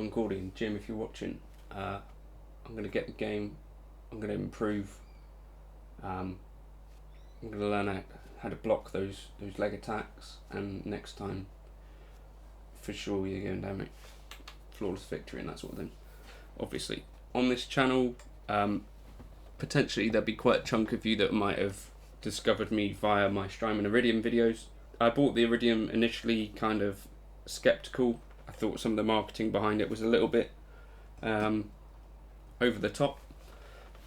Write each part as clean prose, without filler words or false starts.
accordion. Jim, if you're watching, I'm going to get the game, I'm going to improve, I'm going to learn how to block those leg attacks, and next time, for sure, you're going down it. Flawless victory and that sort of thing. Obviously, on this channel, potentially there'll be quite a chunk of you that might have discovered me via my Strymon Iridium videos. I bought the Iridium initially kind of skeptical. I thought some of the marketing behind it was a little bit over the top.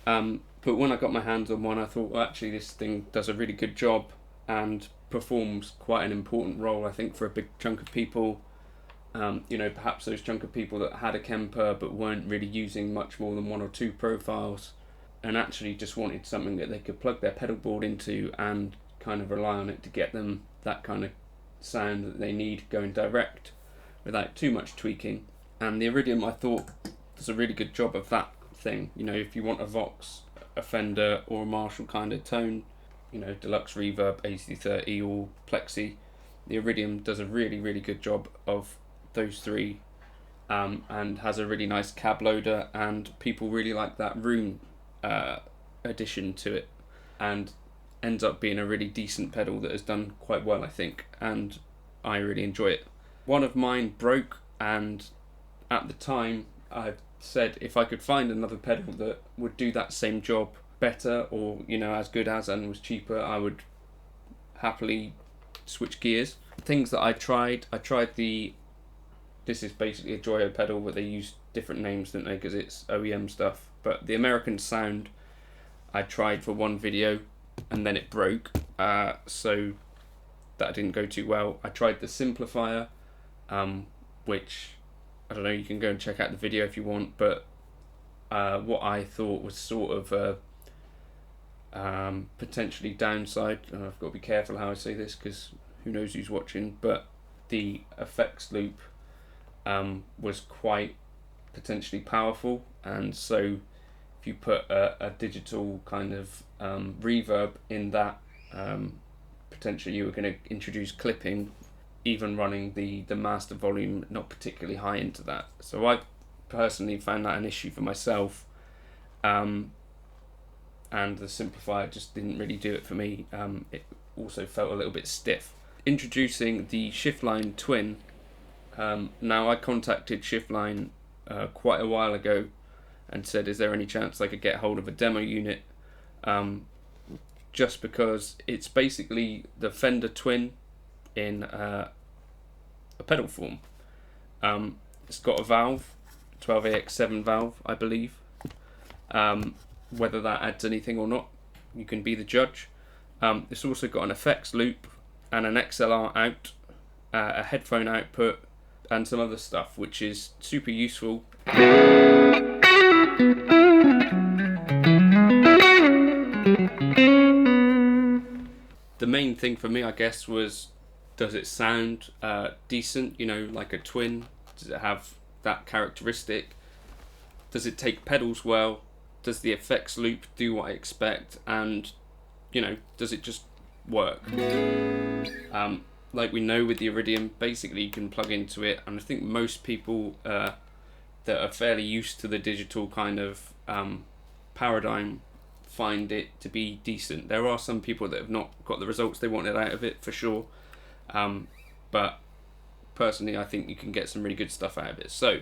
But when I got my hands on one, I thought, well, actually this thing does a really good job and performs quite an important role, I think, for a big chunk of people. Perhaps those chunk of people that had a Kemper but weren't really using much more than one or two profiles, and actually just wanted something that they could plug their pedal board into and kind of rely on it to get them that kind of sound that they need going direct without too much tweaking. And the Iridium, I thought, does a really good job of that thing. If you want a Vox, a Fender or a Marshall kind of tone, deluxe reverb, AC30 or plexi, the Iridium does a really, really good job of those three, and has a really nice cab loader, and people really like that room addition to it, and ends up being a really decent pedal that has done quite well, I think, and I really enjoy it. One of mine broke, and at the time I said if I could find another pedal that would do that same job better, or as good as, and was cheaper, I would happily switch gears. Things that I tried this is basically a Joyo pedal, but they use different names, don't they, because it's OEM stuff. But the American Sound I tried for one video and then it broke, so that didn't go too well. I tried the Simplifier, which, I don't know, you can go and check out the video if you want, but what I thought was sort of a potentially downside, and I've got to be careful how I say this because who knows who's watching, but the effects loop was quite potentially powerful, and so if you put a digital kind of reverb in that, potentially you were going to introduce clipping, even running the master volume not particularly high into that. So I personally found that an issue for myself, and the Simplifier just didn't really do it for me. It also felt a little bit stiff. Introducing the Shiftline Twin. Now, I contacted Shiftline quite a while ago and said, is there any chance I could get hold of a demo unit, just because it's basically the Fender Twin in a pedal form. It's got a valve, 12AX7 valve, I believe. Whether that adds anything or not, you can be the judge. It's also got an effects loop and an XLR out, a headphone output, and some other stuff, which is super useful. The main thing for me, I guess, was, does it sound decent, like a Twin? Does it have that characteristic? Does it take pedals well? Does the effects loop do what I expect? And, does it just work? Like we know with the Iridium, basically you can plug into it, and I think most people that are fairly used to the digital kind of paradigm find it to be decent. There are some people that have not got the results they wanted out of it, for sure, but personally I think you can get some really good stuff out of it. So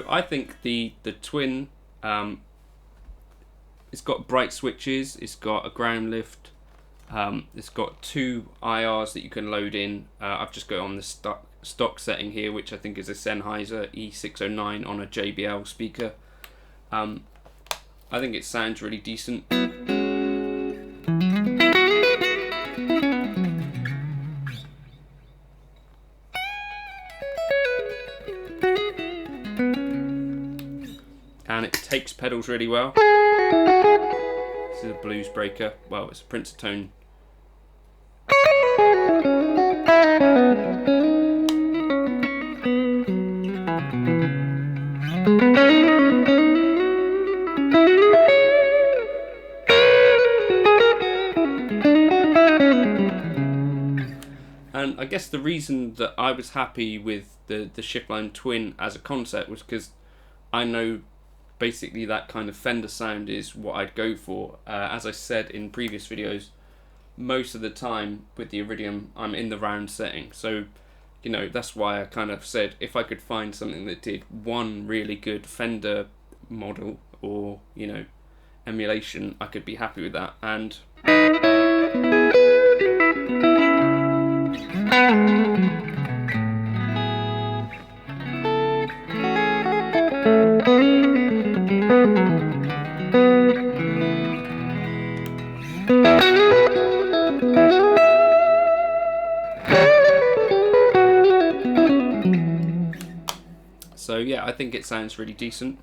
I think the Twin, it's got bright switches, it's got a ground lift, it's got two IRs that you can load in. I've just got on the stock setting here, which I think is a Sennheiser E609 on a JBL speaker. I think it sounds really decent. And it takes pedals really well. This is a blues breaker. Well, it's a Prince tone. And I guess the reason that I was happy with the Shiftline Twin as a concept was because I know basically that kind of Fender sound is what I'd go for. As I said in previous videos, most of the time with the Iridium I'm in the round setting, so you know, that's why I kind of said if I could find something that did one really good Fender model or, you know, emulation, I could be happy with that. And so yeah, I think it sounds really decent.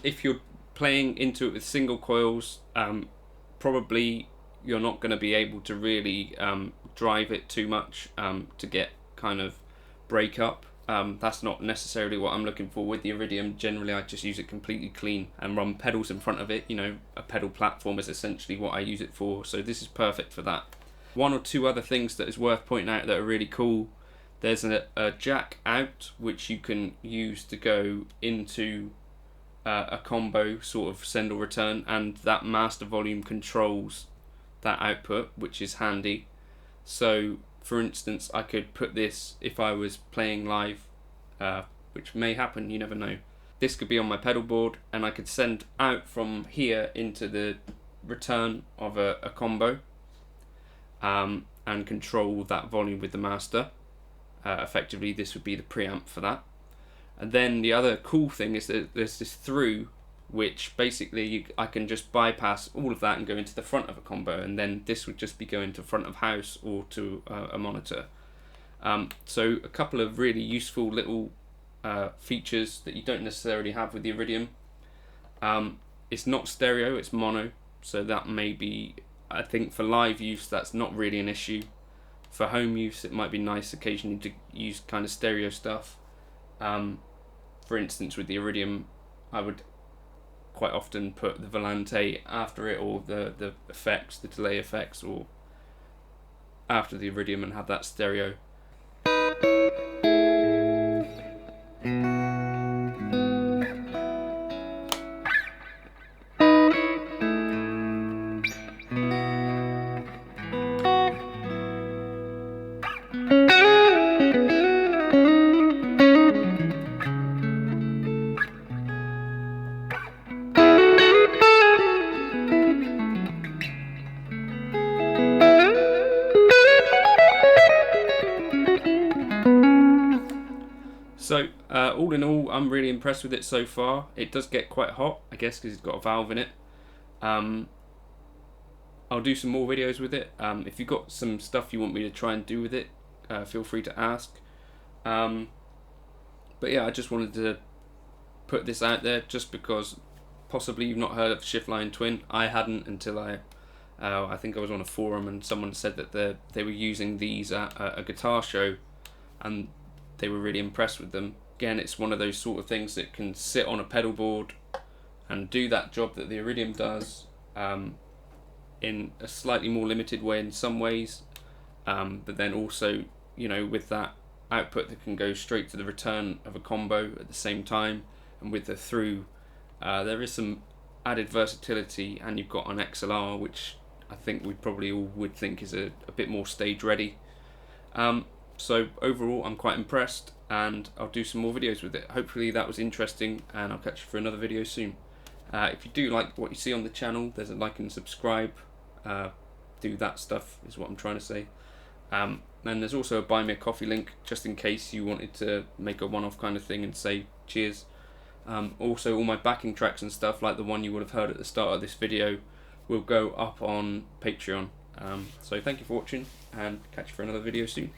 If you're playing into it with single coils, probably you're not going to be able to really drive it too much to get kind of break up. That's not necessarily what I'm looking for with the Iridium. Generally I just use it completely clean and run pedals in front of it. You know, a pedal platform is essentially what I use it for, so this is perfect for that. One or two other things that is worth pointing out that are really cool: there's a jack out which you can use to go into a combo sort of send or return, and that master volume controls that output, which is handy. So for instance, I could put this, if I was playing live, which may happen, you never know, this could be on my pedal board and I could send out from here into the return of a combo and control that volume with the master. Effectively this would be the preamp for that. And then the other cool thing is that there's this through, which basically I can just bypass all of that and go into the front of a combo, and then this would just be going to front of house or to a monitor. So a couple of really useful little features that you don't necessarily have with the Iridium. It's not stereo, it's mono, so that may be, I think for live use that's not really an issue. For home use it might be nice occasionally to use kind of stereo stuff. For instance, with the Iridium, I would quite often put the volante after it, or the effects, the delay effects, or after the Iridium, and have that stereo. So all in all, I'm really impressed with it so far. It does get quite hot, I guess, because it's got a valve in it. I'll do some more videos with it. If you've got some stuff you want me to try and do with it, feel free to ask. But yeah, I just wanted to put this out there just because possibly you've not heard of Shiftline Twin. I hadn't until I think I was on a forum and someone said that they were using these at a guitar show and they were really impressed with them. Again, it's one of those sort of things that can sit on a pedal board and do that job that the Iridium does, in a slightly more limited way in some ways, but then also, you know, with that output that can go straight to the return of a combo at the same time, and with the through, there is some added versatility, and you've got an XLR, which I think we probably all would think is a bit more stage ready. So overall I'm quite impressed, and I'll do some more videos with it. Hopefully that was interesting, and I'll catch you for another video soon. If you do like what you see on the channel, there's a like and subscribe. Do that stuff is what I'm trying to say. And there's also a buy me a coffee link, just in case you wanted to make a one-off kind of thing and say cheers. Also all my backing tracks and stuff, like the one you would have heard at the start of this video, will go up on Patreon. So thank you for watching, and catch you for another video soon.